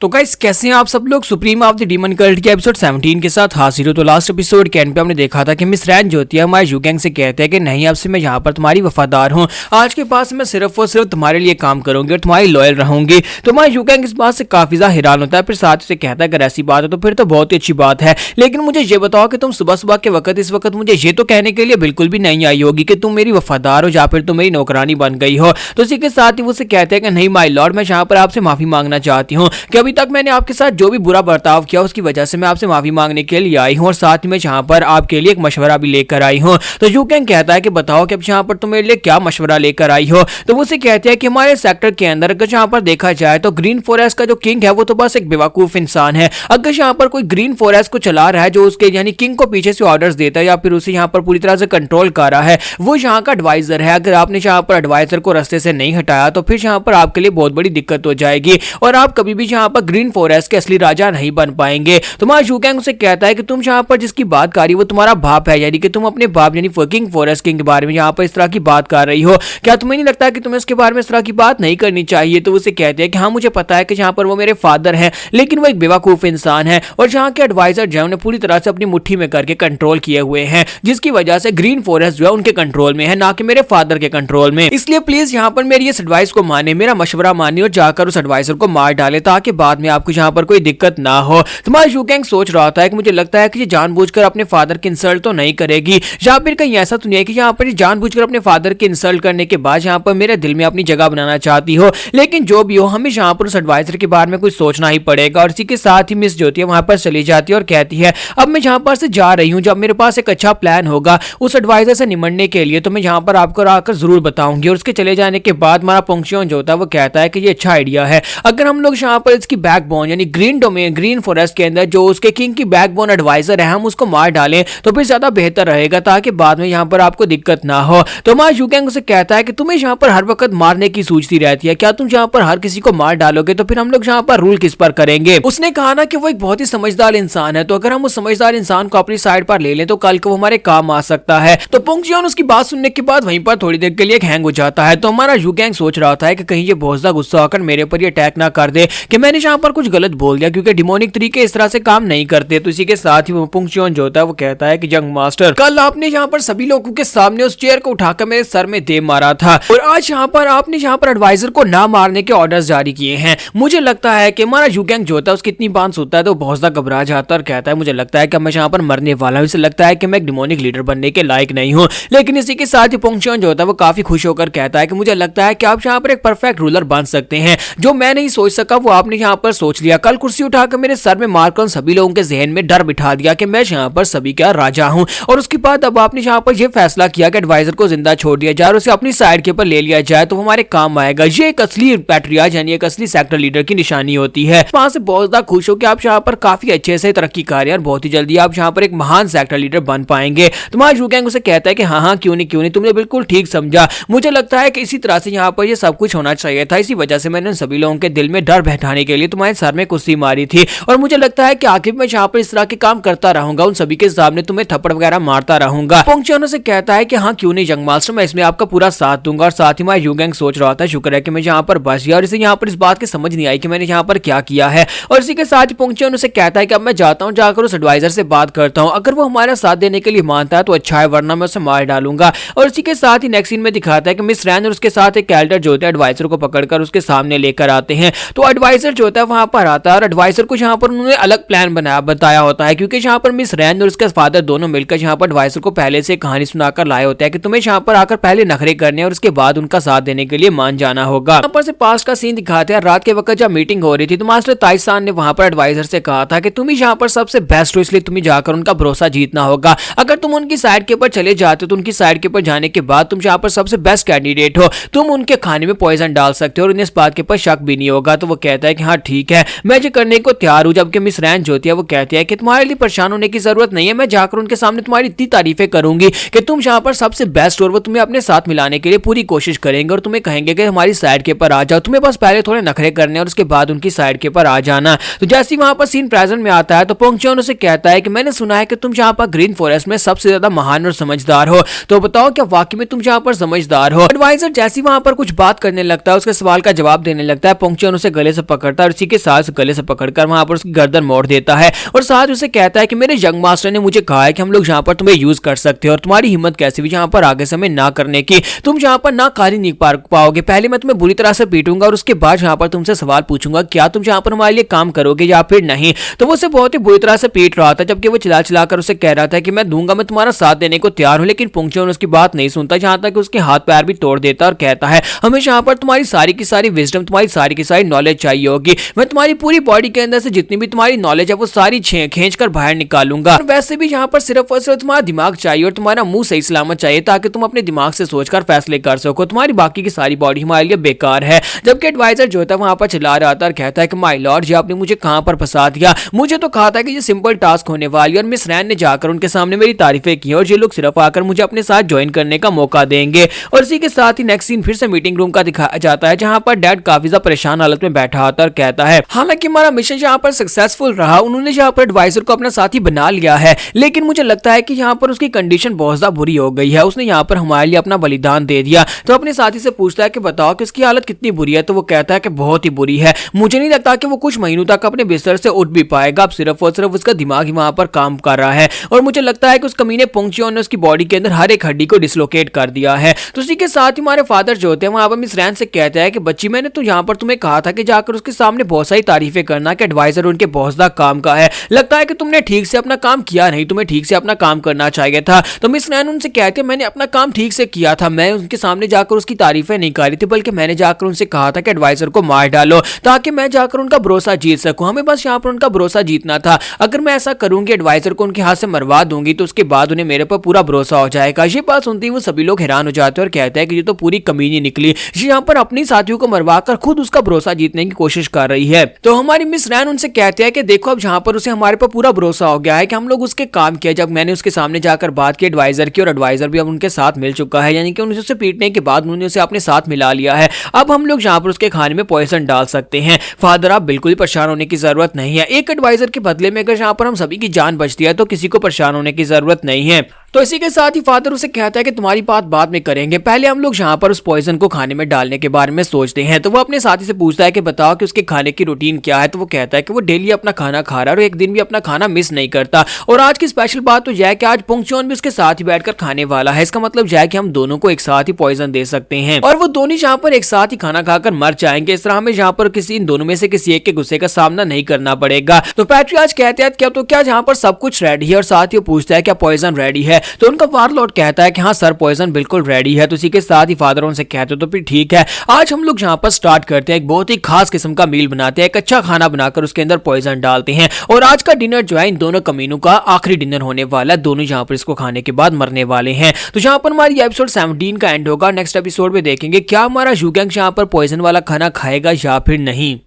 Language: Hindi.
तो गाइस कैसे हैं आप सब लोग। Supreme of the demon cult के एपिसोड 17 के साथ हाजिर हो। तो लास्ट एपिसोड के एंड पे हमने देखा था कि मिस रैन जो होती है हमारे यूगैंग से कहते हैं कि नहीं, अब से मैं यहाँ पर तुम्हारी वफादार हूँ, आज के पास मैं सिर्फ और सिर्फ तुम्हारे लिए काम करूंगी और तुम्हारी लॉयल रहूंगी। तो हमारे यूगैंग इस बात से काफी ज्यादा हैरान होता है, फिर साथ से कहता है अगर ऐसी बात है तो फिर तो बहुत ही अच्छी बात है, लेकिन मुझे ये बताओ कि तुम सुबह सुबह के वक्त इस वक्त मुझे ये तो कहने के लिए बिल्कुल भी नहीं आई होगी कि तुम मेरी वफादार हो या फिर तुम मेरी नौकरानी बन गई हो। तो इसी के साथ ही वो कहते हैं कि नहीं माय लॉर्ड, मैं यहाँ पर आपसे माफी मांगना चाहती हूँ कि अभी तक मैंने आपके जो भी बुरा बर्ताव किया उसकी वजह से मैं आपसे माफी मांगने के लिए आई हूं और साथ ही मैं यहाँ पर आपके लिए एक मशवरा भी लेकर आई हूं। तो यूगैंग कहता है कि बताओ कि अब यहाँ पर तुम मेरे लिए क्या मशवरा लेकर आई हो। तो वो कहते हैं कि हमारे सेक्टर के अंदर अगर यहाँ पर देखा जाए तो ग्रीन फॉरेस्ट का जो किंग है वो तो बस एक बेवकूफ इंसान है। अगर यहाँ पर कोई ग्रीन फॉरेस्ट को चला रहा है, जो उसके यानी किंग को पीछे से ऑर्डर्स देता है या फिर उसे यहाँ पर पूरी तरह से कंट्रोल कर रहा है, वो यहाँ का एडवाइजर है। अगर आपने यहाँ पर एडवाइजर को रास्ते से नहीं हटाया तो फिर यहाँ पर आपके लिए बहुत बड़ी दिक्कत हो जाएगी और आप कभी भी यहाँ पर ग्रीन फॉरेस्ट के असली राजा नहीं बन पाएंगे। तुम्हारा यूगैंग उसे कहता है कि तुम यहाँ पर जिसकी बात कर रही हो वो तुम्हारा बाप है, यानी कि तुम अपने बाप यानी किंग फॉरेस्ट किंग के बारे में यहाँ पर इस तरह की बात कर रही हो। क्या तुम्हें नहीं लगता कि तुम्हें इसके बारे में इस तरह की बात नहीं करनी चाहिए। तो उसे कहते हैं कि हाँ मुझे पता है कि यहाँ पर वो मेरे फादर हैं, लेकिन वो एक बेवकूफ इंसान है और यहाँ के एडवाइजर जो है उन्हें पूरी तरह से अपनी मुट्ठी में करके कंट्रोल किए हुए हैं, जिसकी वजह से ग्रीन फॉरेस्ट जो है उनके कंट्रोल में है, ना कि मेरे फादर के कंट्रोल में। इसलिए प्लीज यहाँ पर मेरी इस एडवाइस को माने, मेरा मशवरा मानिए और जाकर उस एडवाइजर को मार डाले ताकि बाद में आपको यहाँ पर कोई दिक्कत ना हो। तुम्हारा यूगैंग सोच रहा था कि मुझे लगता है कि ये जानबूझकर अपने फादर की इंसल्ट तो नहीं करेगी, या फिर कहीं ऐसा तो नहीं है कि यहाँ पर जानबूझकर अपने फादर की इंसल्ट करने के बाद यहाँ पर मेरे दिल में अपनी जगह बनाना चाहती हो। लेकिन जो भी हो हमें यहाँ पर उस एडवाइजर के बारे में कुछ सोचना ही पड़ेगा। और इसी के साथ ही मिस ज्योति वहां पर चली जाती है और कहती है अब मैं यहाँ पर से जा रही हूँ, जब मेरे पास एक अच्छा प्लान होगा उस एडवाइजर से निमटने के लिए तो मैं यहाँ पर आपको आकर जरूर बताऊंगी। और उसके चले जाने के बाद हमारा पोंक्सियोन जो होता है वो कहता है कि ये अच्छा आइडिया है, अगर हम लोग यहाँ पर इसकी बैकबोन यानी ग्रीन डोमेन ग्रीन फॉरेस्ट के अंदर जो उसके किंग की बैकबोन एडवाइजर है हम उसको मार डालें तो फिर ज्यादा बेहतर रहेगा ताकि बाद में यहाँ पर आपको दिक्कत ना हो। तो हमारा यूगैंग उसे कहता है कि तुम्हें यहाँ पर हर वक्त मारने की सूझती रहती है, क्या तुम यहाँ पर हर किसी को मार डालोगे तो फिर हम लोग यहाँ पर रूल किस पर करेंगे। उसने कहा ना कि वो एक बहुत ही समझदार इंसान है, तो अगर हम उस समझदार इंसान को अपनी साइड पर ले लें तो कल को वो हमारे काम आ सकता है। तो पोंक्सियोन उसकी बात सुनने के बाद वहीं पर थोड़ी देर के लिए हैंग हो जाता है। तो हमारा यूगैंग सोच रहा था कि कहीं ये बहुत ज्यादा गुस्सा होकर मेरे पर ये अटैक ना कर दे कि मैंने यहाँ पर कुछ गलत बोल दिया, क्योंकि डिमोनिक तरीके इस तरह से काम नहीं करते। तो इसी के साथ ही पोंक्सियोन जो होता है वो कहता है कि जंग मास्टर, कल आपने यहाँ पर सभी लोगों के सामने उस चेयर को उठाकर मेरे सर में दे मारा था और आज यहाँ पर आपने यहाँ पर एडवाइजर को ना मारने के ऑर्डर्स जारी किए हैं। मुझे लगता है कि हमारा यूगैंग जो होता है उसकी इतनी बात होता है तो बहुत ज्यादा घबरा जाता है और कहता है मुझे लगता है कि मैं यहाँ पर मरने वाला हूँ, इसे लगता है कि मैं एक डिमोनिक लीडर बनने के लायक नहीं हूँ। लेकिन इसी के साथ ही पोंक्सियोन जो होता है वो काफी खुश होकर कहता है कि मुझे लगता है कि आप यहाँ पर एक परफेक्ट रूलर बन सकते हैं, जो मैं नहीं सोच सका वो आपने यहाँ पर सोच लिया। कल कुर्सी उठाकर मेरे सर में मारकर सभी लोगों के जहन में डर बिठा दिया कि मैं यहाँ पर सभी का राजा हूँ, और उसके बाद अब आपने यहाँ पर यह फैसला किया कि एडवाइजर को जिंदा छोड़ दिया जाए और उसे अपनी साइड के ऊपर ले लिया जाए तो हमारे काम आएगा। ये एक असली पैट्रियार्च यानी एक असली सेक्टर लीडर की निशानी होती है। वहां से बहुत ज्यादा खुश हो कि आप यहाँ पर काफी अच्छे से तरक्की कर रहे हैं और बहुत ही जल्दी आप यहाँ पर एक महान सेक्टर लीडर बन पाएंगे। तुम्हारा यूगैंग उसे कहता है कि हाँ क्यों नहीं तुमने बिल्कुल ठीक समझा, मुझे लगता है कि इसी तरह से यहाँ पर ये सब कुछ होना चाहिए था, इसी वजह से मैंने सभी लोगों के दिल में डर बैठाने के लिए तुम्हारे सर में कुर्सी मारी थी और मुझे लगता है कि आखिर मैं यहाँ पर इस तरह के काम करता रहूंगा, उन सभी के सामने तुम्हें थप्पड़ वगैरह मारता रहूंगा। पोंक्सियोन से कहता है कि हाँ क्यों नहीं जंग मास्टर, मैं इसमें आपका पूरा साथ दूंगा। और साथ ही मैं यूगैंग सोच रहा था शुक्र है कि मैं यहाँ पर बच गया और इसे यहाँ पर इस बात की समझ नहीं आई कि मैंने यहाँ पर क्या किया है। और इसी के साथ पोंक्सियोन उसे कहता है कि अब मैं जाता हूँ, जाकर उस एडवाइजर से बात करता हूँ, अगर वो हमारा साथ देने के लिए मानता है तो अच्छा है, वरना मैं उसे मार डालूंगा। और इसी के साथ ही नेक्स्ट सीन में दिखाता है कि मिस रैन और उसके साथ एक कैल्डर जो होता है एडवाइजर को पकड़कर उसके सामने लेकर आते हैं। तो एडवाइजर जो होता है वहां पर आता है और एडवाइजर को यहाँ पर उन्होंने अलग प्लान बताया होता है, क्योंकि यहाँ पर मिस रैन और उसके फादर दोनों मिलकर यहाँ पर एडवाइजर को पहले से कहानी सुनाकर लाए होते हैं कि तुम्हें यहाँ पर आकर पहले नखरे करने और उसके बाद उनका साथ देने के लिए मान जाना होगा। यहाँ पर से पास्ट का सीन दिखाते हैं। रात के वक्त जब मीटिंग हो रही थी तो मास्टर ताइसान ने वहां पर एडवाइजर से कहा था कि तुम ही यहाँ पर सबसे बेस्ट हो, इसलिए तुम्हें जाकर उनका भरोसा जीतना होगा। अगर तुम उनकी साइड के ऊपर चले जाते हो तो उनकी साइड के ऊपर जाने के बाद तुम यहाँ पर सबसे बेस्ट कैंडिडेट हो, तुम उनके खाने में पॉइजन डाल सकते हो और उन्हें इस बात के ऊपर शक भी नहीं होगा। तो वो कहता है कि हाँ ठीक है, मैं ये करने को तैयार हूँ। जबकि मिस रैन जो होती है वो कहती है कि तुम्हारे लिए परेशान होने की जरूरत नहीं है, मैं जाकर उनके सामने तुम्हारी इतनी तारीफें करूंगी कि तुम यहाँ पर सबसे बेस्ट और वो तुम्हें अपने साथ मिलाने के लिए पूरी कोशिश करेंगे और तुम्हें कहेंगे कि हमारी साइड के ऊपर आ जाओ, तुम्हें बस पहले थोड़े नखरे करने और उसके बाद उनकी साइड के ऊपर आ जाना। तो जैसे ही वहां पर सीन प्रेजेंट में आता है तो पोंक्सियोन उसे कहता है कि मैंने सुना है कि तुम यहाँ पर ग्रीन फॉरेस्ट में सबसे ज्यादा महान और समझदार हो, तो बताओ क्या वाकई में तुम यहाँ पर समझदार हो। एडवाइजर जैसे वहां पर कुछ बात करने लगता है, उसके सवाल का जवाब देने लगता है, पोंक्सियोन उसे गले से पकड़ता है और उसी के साथ गले से पकड़कर वहां पर उसकी गर्दन मोड़ देता है और साथ उसे कहता है कि मेरे यंग मास्टर ने मुझे कहा है कि हम लोग यहाँ पर तुम्हें यूज कर सकते हो और तुम्हारी हिम्मत कैसे भी यहाँ पर आगे समय ना करने की, तुम यहाँ पर ना कार्य नहीं पाओगे। पहले मैं तुम्हें बुरी तरह से पीटूंगा और उसके बाद यहाँ पर तुमसे सवाल पूछूंगा क्या तुम यहाँ पर हमारे लिए काम करोगे या फिर नहीं। तो वो उसे बहुत ही बुरी तरह से पीट रहा था, जबकि वो चिल्ला चिल्लाकर उसे कह रहा था कि मैं दूंगा, मैं तुम्हारा साथ देने को तैयार हूं। लेकिन पुंगचोन उसकी बात नहीं सुनता, जहां तक उसके हाथ पैर भी तोड़ देता और कहता है हमें यहाँ पर तुम्हारी सारी की सारी विजडम, तुम्हारी सारी की सारी नॉलेज चाहिए होगी। मैं तुम्हारी पूरी बॉडी के अंदर से जितनी भी तुम्हारी नॉलेज है वो सारी खींच कर बाहर निकालूंगा। और वैसे भी यहाँ पर सिर्फ और सिर्फ तुम्हारा दिमाग चाहिए और तुम्हारा मुंह सही सलामत चाहिए ताकि तुम अपने दिमाग से सोचकर फैसले कर सको। तुम्हारी बाकी की सारी बॉडी हमारे लिए बेकार है। जबकि एडवाइजर जो था वहां पर चिल्ला रहा था और कहता है कि माय लॉर्ड जी आपने मुझे कहां पर फंसा दिया, मुझे तो कहा था कि ये सिंपल टास्क होने वाली है। और मिस रैन ने जाकर उनके सामने मेरी तारीफें की और ये लोग सिर्फ आकर मुझे अपने साथ ज्वाइन करने का मौका देंगे। और इसी के साथ ही नेक्स्ट सीन फिर से मीटिंग रूम का दिखाया जाता है, जहां पर डैड काफी ज्यादा परेशान हालत में बैठा होता है और कहता है हालांकि हमारा मिशन यहाँ पर सक्सेसफुल रहा, उन्होंने यहाँ पर एडवाइजर को अपना साथी बना लिया है, लेकिन मुझे लगता है कि यहाँ पर उसकी कंडीशन बहुत ज्यादा बुरी हो गई है। उसने यहाँ पर हमारे लिए अपना बलिदान दे दिया। तो अपने साथी से पूछता है कि बताओ कि उसकी हालत कितनी बुरी है। तो वो कहता है कि बहुत ही बुरी है, मुझे नहीं लगता कि वो कुछ महीनों तक अपने बिस्तर से उठ भी पाएगा। अब सिर्फ और सिर्फ उसका दिमाग ही वहां पर काम कर रहा है और मुझे लगता है कि उस कमीने पुंगचोन ने उसकी बॉडी के अंदर हर एक हड्डी को डिसलोकेट कर दिया है। तो उसी के साथ ही हमारे फादर जो होते हैं वहां पर मिस रैन से कहते हैं कि बच्ची मैंने तो यहाँ पर तुम्हें कहा था कि जाकर उसके सामने बहुत सारी तारीफें करना कि एडवाइजर उनके बहुत ज्यादा काम का है, लगता है कि तुमने ठीक से अपना काम किया नहीं, तुम्हें ठीक से अपना काम करना चाहिए था। तो मिस रैन उनसे कहते हैं मैंने अपना काम ठीक से किया था, मैं उनके सामने जाकर उसकी तारीफें नहीं कर रही थी, बल्कि मैंने जाकर उनसे कहा था कि एडवाइजर को मार डालो ताकि मैं जाकर उनका भरोसा जीत सकूं। हमें बस यहाँ पर उनका भरोसा जीतना था। अगर मैं ऐसा करूंगी, एडवाइजर को उनके हाथ से मरवा दूंगी, तो उसके बाद उन्हें मेरे पर पूरा भरोसा हो जाएगा। ये बात सुनते ही वो सभी लोग हैरान हो जाते हैं और कहते हैं कि ये तो पूरी कमीनी निकली, ये यहाँ पर अपनी साथियों को मरवा कर खुद उसका भरोसा जीतने की कोशिश कर रही है। तो हमारी मिस रैन उनसे कहते हैं कि देखो अब जहाँ पर उसे हमारे पर पूरा भरोसा हो गया है कि हम लोग उसके काम किया। जब मैंने उसके सामने जाकर बात की एडवाइजर की और एडवाइजर भी अब उनके साथ मिल चुका है, यानी कि उनसे पीटने के बाद उन्होंने उसे अपने साथ मिला लिया है। अब हम लोग यहाँ पर उसके खाने में पॉइजन डाल सकते हैं। फादर आप बिल्कुल ही परेशान होने की जरूरत नहीं है, एक एडवाइजर के बदले में अगर यहाँ पर हम सभी की जान बचती है तो किसी को परेशान होने की जरूरत नहीं है। तो इसी के साथ ही फादर उसे कहता है कि तुम्हारी बात बाद में करेंगे, पहले हम लोग यहाँ पर उस पॉइजन को खाने में डालने के बारे में सोचते हैं। तो वो अपने साथी से पूछता है कि बताओ कि उसके खाने की रूटीन क्या है। तो वो कहता है कि वो डेली अपना खाना खा रहा है और एक दिन भी अपना खाना मिस नहीं करता। और आज की स्पेशल बात तो यह है कि आज पुंगचोन भी उसके साथ ही बैठकर खाने वाला है। इसका मतलब यह है कि हम दोनों को एक साथ ही पॉइजन दे सकते हैं और वो दोनों यहाँ पर एक साथ ही खाना खाकर मर जाएंगे। इस तरह हमें यहाँ पर किसी इन दोनों में से किसी एक के गुस्से का सामना नहीं करना पड़ेगा। तो पैट्री आज कहते हैं क्या यहाँ पर सब कुछ रेडी है और साथ ही पूछता है क्या पॉइजन रेडी है। तो उनका लॉर्ड कहता है कि हाँ सर पॉइजन बिल्कुल रेडी है। तो इसी के साथ ही फादर उनसे कहते तो फिर ठीक है, आज हम लोग यहाँ पर स्टार्ट करते हैं, एक बहुत ही खास किस्म का मील बनाते हैं, एक अच्छा खाना बनाकर उसके अंदर पॉइजन डालते हैं और आज का डिनर जो है इन दोनों कमीनों का आखिरी डिनर होने वाला है। दोनों यहाँ पर इसको खाने के बाद मरने वाले हैं। तो यहाँ पर हमारी एपिसोड 17 का एंड होगा। नेक्स्ट एपिसोड में देखेंगे क्या हमारा यूगैंग यहाँ पर पॉइजन वाला खाना खाएगा या फिर नहीं।